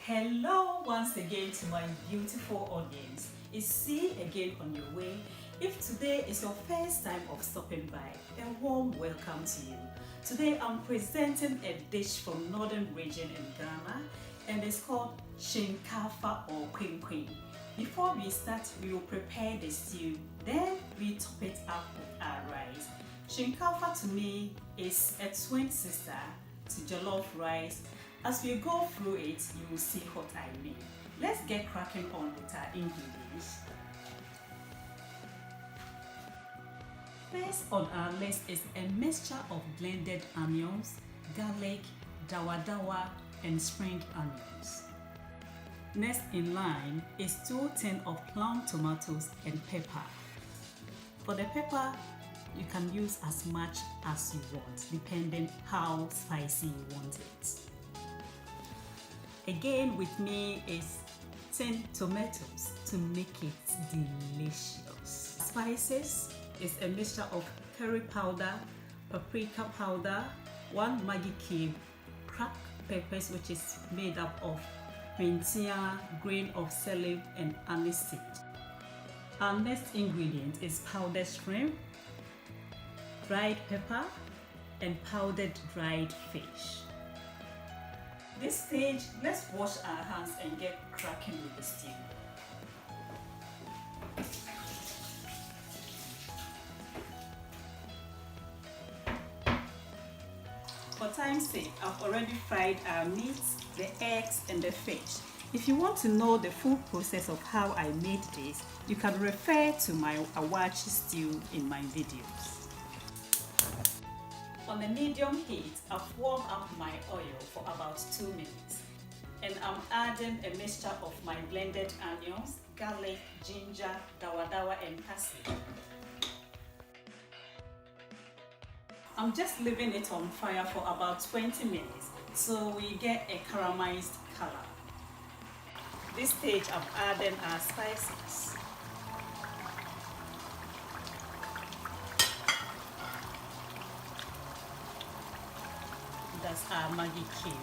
Hello once again to my beautiful audience. It's SHEA again on your way. If today is your first time of stopping by, a warm welcome to you. Today I'm presenting a dish from northern region in Ghana and it's called Chinkaafa or Kwenkwen. Before we start, we will prepare the stew, then we top it up with our rice. Chinkaafa to me is a twin sister to jollof rice. As we go through it, you will see what I mean. Let's get cracking on with our ingredients. First on our list is a mixture of blended onions, garlic, dawa and spring onions. Next in line is 2 tins of plum tomatoes and pepper. For the pepper, you can use as much as you want, depending how spicy you want it. Again with me is 10 tomatoes to make it delicious. Spices is a mixture of curry powder, paprika powder, 1 maggi cube, cracked peppers which is made up of Kyinkafa, grain of Selim and anise seed. Our next ingredient is powdered shrimp, dried pepper and powdered dried fish. This stage, let's wash our hands and get cracking with the stew. For time's sake, I've already fried our meat, the eggs and the fish. If you want to know the full process of how I made this, you can refer to my awachi stew in my videos. On a medium heat, I've warmed up my oil for about 2 minutes. And I'm adding a mixture of my blended onions, garlic, ginger, dawa and parsley. I'm just leaving it on fire for about 20 minutes so we get a caramelized color. This stage, I'm adding our spices. That's our maggi cube.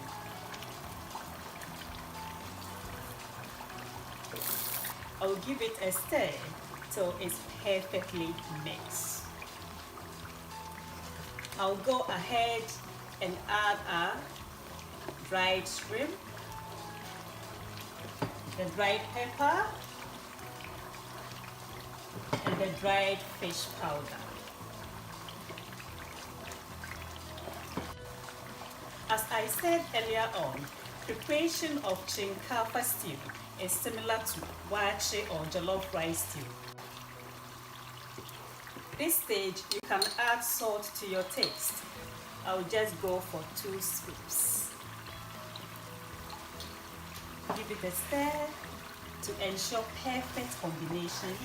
I'll give it a stir till it's perfectly mixed. I'll go ahead and add our dried shrimp, the dried pepper, and the dried fish powder. As I said earlier on, preparation of Chinkaafa stew is similar to waakye or jollof rice stew. This stage, you can add salt to your taste. I'll just go for 2 scoops. Give it a stir to ensure perfect combination.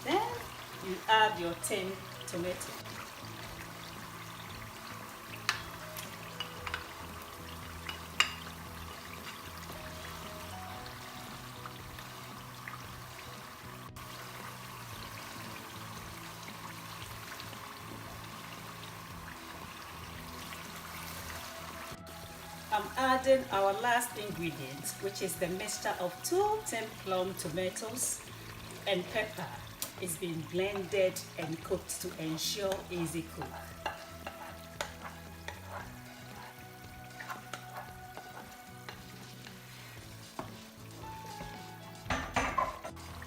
Then you add your 10 tomatoes. I'm adding our last ingredient, which is the mixture of 2 tin plum tomatoes and pepper. It's been blended and cooked to ensure easy cook.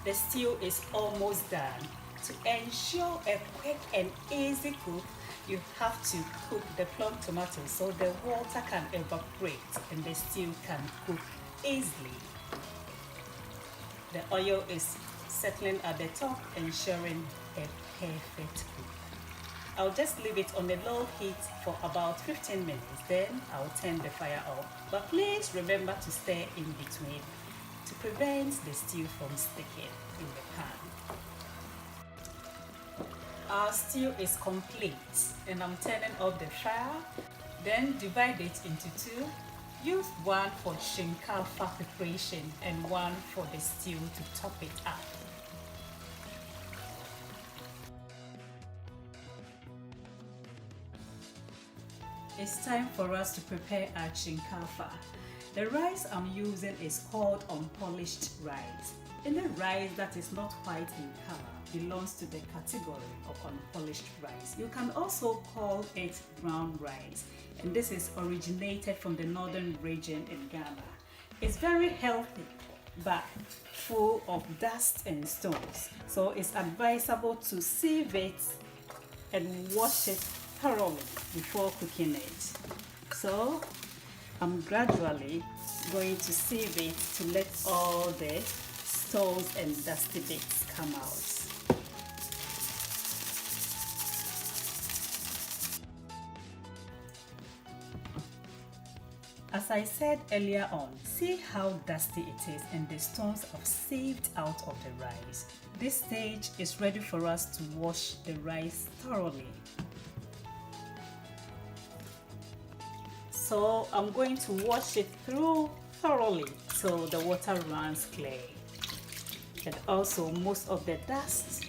The stew is almost done. To ensure a quick and easy cook, you have to cook the plum tomatoes so the water can evaporate and the stew can cook easily. The oil is settling at the top, ensuring a perfect cook. I'll just leave it on a low heat for about 15 minutes, then I'll turn the fire off. But please remember to stir in between to prevent the stew from sticking in the pan. Our stew is complete and I'm turning off the fire. Then divide it into 2. Use 1 for Shinkaafa preparation and 1 for the stew to top it up. It's time for us to prepare our Chinkaafa. The rice I'm using is called unpolished rice. Any rice that is not white in color belongs to the category of unpolished rice. You can also call it brown rice, and this is originated from the northern region in Ghana. It's very healthy but full of dust and stones, so it's advisable to sieve it and wash it thoroughly before cooking it. So I'm gradually going to sieve it to let all the stones and dusty bits come out. As I said earlier on, see how dusty it is and the stones have sieved out of the rice. This stage is ready for us to wash the rice thoroughly. So I'm going to wash it through thoroughly so the water runs clear. And also most of the dust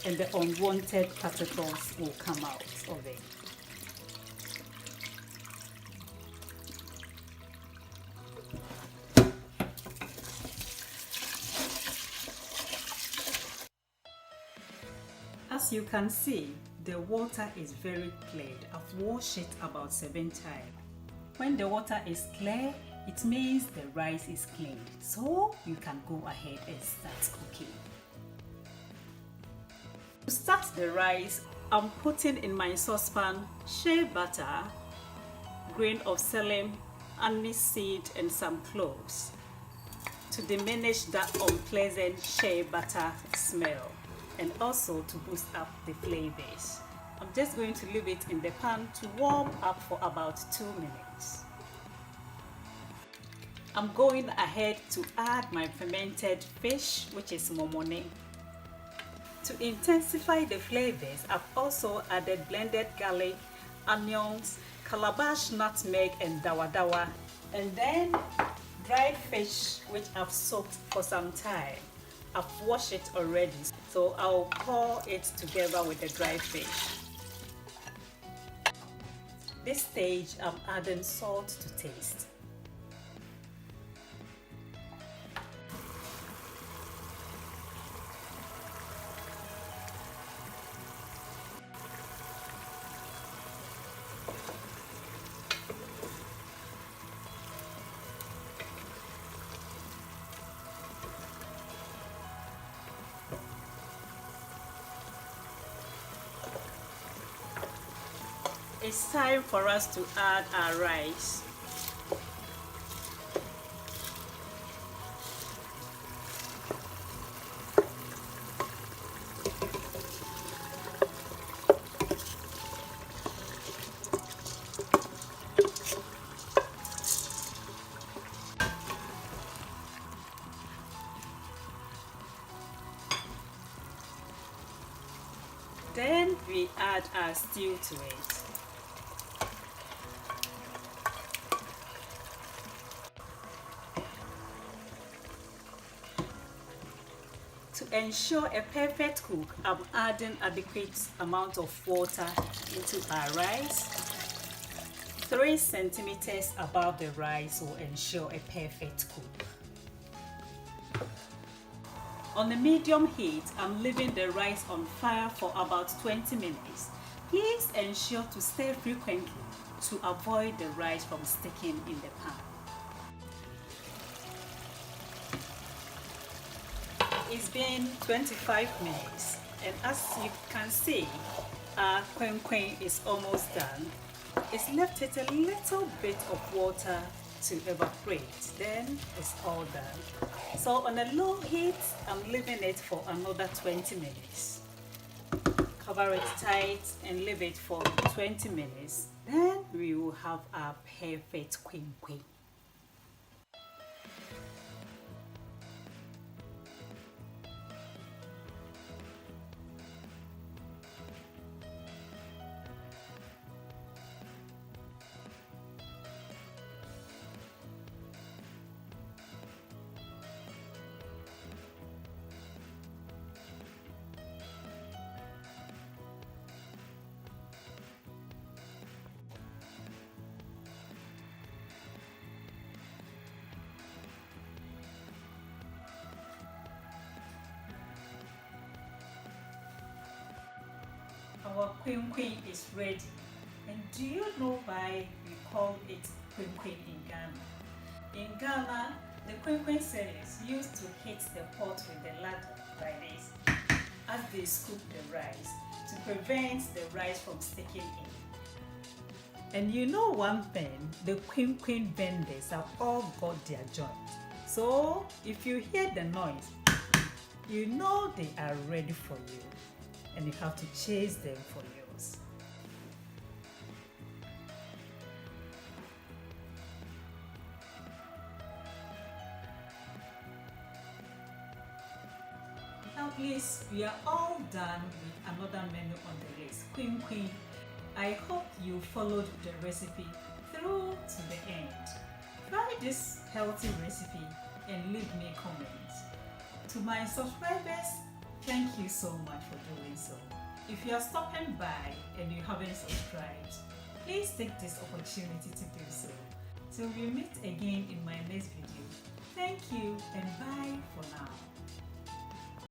and the unwanted particles will come out of it. As you can see, the water is very clear. I've washed it about 7 times. When the water is clear, it means the rice is clean, so you can go ahead and start cooking. To start the rice, I'm putting in my saucepan shea butter, grain of Selim, anise seed and some cloves to diminish that unpleasant shea butter smell and also to boost up the flavors. I'm just going to leave it in the pan to warm up for about 2 minutes. I'm going ahead to add my fermented fish, which is momone. To intensify the flavors, I've also added blended garlic, onions, calabash nutmeg and dawa dawa, and then dried fish which I've soaked for some time. I've washed it already, so I'll pour it together with the dried fish. This stage, I'm adding salt to taste. It's time for us to add our rice. Then we add our stew to it. To ensure a perfect cook, I'm adding adequate amount of water into our rice. 3 centimeters above the rice will ensure a perfect cook. On a medium heat, I'm leaving the rice on fire for about 20 minutes. Please ensure to stir frequently to avoid the rice from sticking in the pan. It's been 25 minutes, and as you can see, our kwenkwen is almost done. It's left it a little bit of water to evaporate, then it's all done. So on a low heat, I'm leaving it for another 20 minutes. Cover it tight and leave it for 20 minutes. Then we will have our perfect kwenkwen. Our Kwenkwen is ready. And do you know why we call it Kwenkwen in Ghana? In Ghana, the Kwenkwen sellers used to hit the pot with the ladle like this as they scoop the rice to prevent the rice from sticking in. And you know one thing, the Kwenkwen vendors have all got their joint. So if you hear the noise, you know they are ready for you and you have to chase them for yours. Now please, we are all done with another menu on the list, Kwenkwen. I hope you followed the recipe through to the end. Try this healthy recipe and leave me comments. To my subscribers, thank you so much for doing so. If you are stopping by and you haven't subscribed, please take this opportunity to do so. Till we meet again in my next video. Thank you and bye for now.